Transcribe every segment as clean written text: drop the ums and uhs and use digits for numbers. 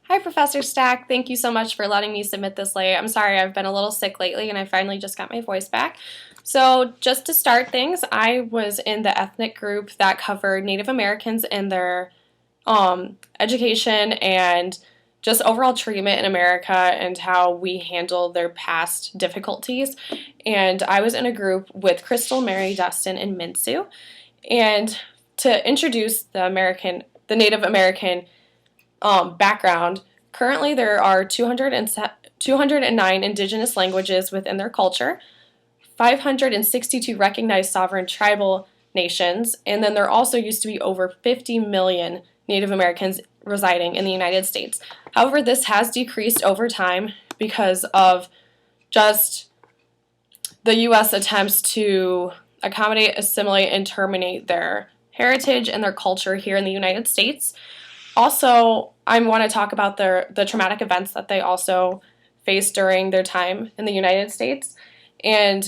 Hi, Professor Stack. Thank you so much for letting me submit this late. I'm sorry, I've been a little sick lately and I finally just got my voice back. So, just to start things, I was in the ethnic group that covered Native Americans and their education and just overall treatment in America and how we handle their past difficulties. And I was in a group with Crystal, Mary, Dustin, and Minsu. And to introduce the Native American background, currently there are 209 indigenous languages within their culture, 562 recognized sovereign tribal nations, and then there also used to be over 50 million Native Americans residing in the United States. However, this has decreased over time because of just the U.S. attempts to accommodate, assimilate, and terminate their heritage and their culture here in the United States. Also, I want to talk about the traumatic events that they also faced during their time in the United States. And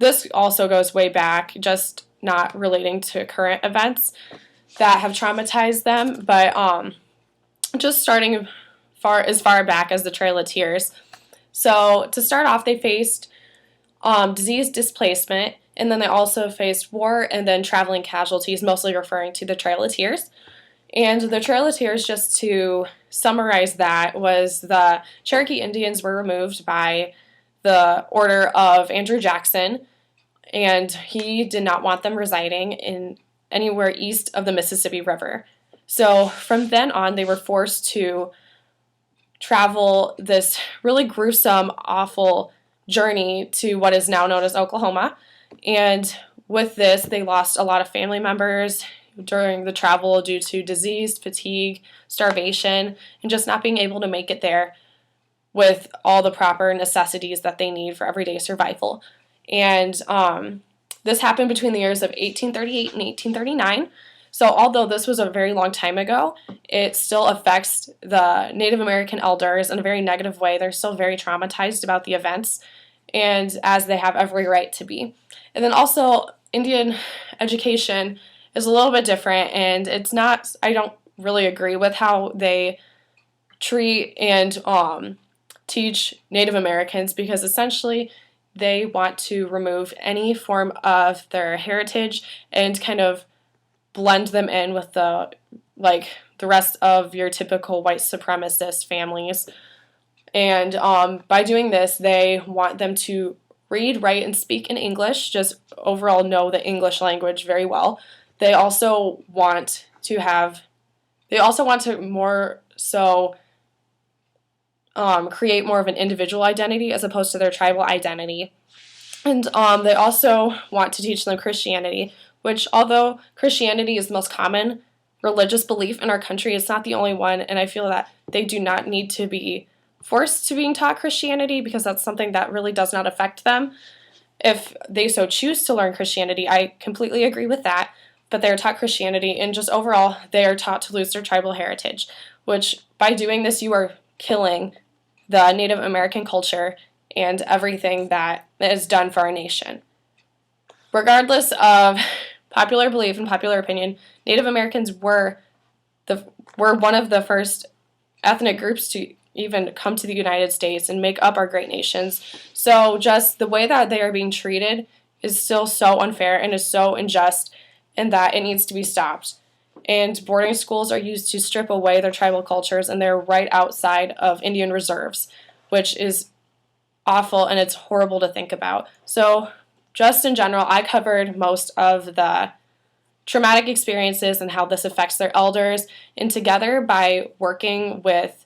this also goes way back, just not relating to current events that have traumatized them, but just starting as far back as the Trail of Tears. So to start off, they faced disease displacement, and then they also faced war and then traveling casualties, mostly referring to the Trail of Tears. And the Trail of Tears, just to summarize that, was the Cherokee Indians were removed by the order of Andrew Jackson, and he did not want them residing in anywhere east of the Mississippi River. So from then on, they were forced to travel this really gruesome, awful journey to what is now known as Oklahoma. And with this, they lost a lot of family members during the travel due to disease, fatigue, starvation, and just not being able to make it there with all the proper necessities that they need for everyday survival. And this happened between the years of 1838 and 1839. So although this was a very long time ago, it still affects the Native American elders in a very negative way. They're still very traumatized about the events, and as they have every right to be. And then also, Indian education is a little bit different, and I don't really agree with how they treat and teach Native Americans, because essentially they want to remove any form of their heritage and kind of blend them in with the rest of your typical white supremacist families. And by doing this, they want them to read, write, and speak in English, just overall know the English language very well. They also want to more so create more of an individual identity as opposed to their tribal identity. And they also want to teach them Christianity, which, although Christianity is the most common religious belief in our country, it's not the only one, and I feel that they do not need to be forced to being taught Christianity, because that's something that really does not affect them. If they so choose to learn Christianity, I completely agree with that, but they are taught Christianity, and just overall, they are taught to lose their tribal heritage, which by doing this, you are killing the Native American culture and everything that is done for our nation. Regardless of popular belief and popular opinion, Native Americans were one of the first ethnic groups to even come to the United States and make up our great nations. So just the way that they are being treated is still so unfair and is so unjust, and that it needs to be stopped. And boarding schools are used to strip away their tribal cultures, and they're right outside of Indian reserves, which is awful, and it's horrible to think about. So just in general, I covered most of the traumatic experiences and how this affects their elders, and together, by working with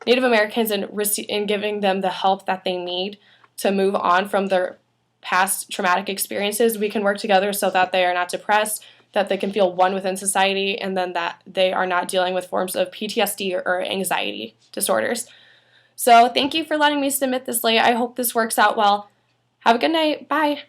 Native Americans and giving them the help that they need to move on from their past traumatic experiences, we can work together so that they are not depressed, that they can feel one within society, and then that they are not dealing with forms of PTSD or anxiety disorders. So thank you for letting me submit this late. I hope this works out well. Have a good night. Bye.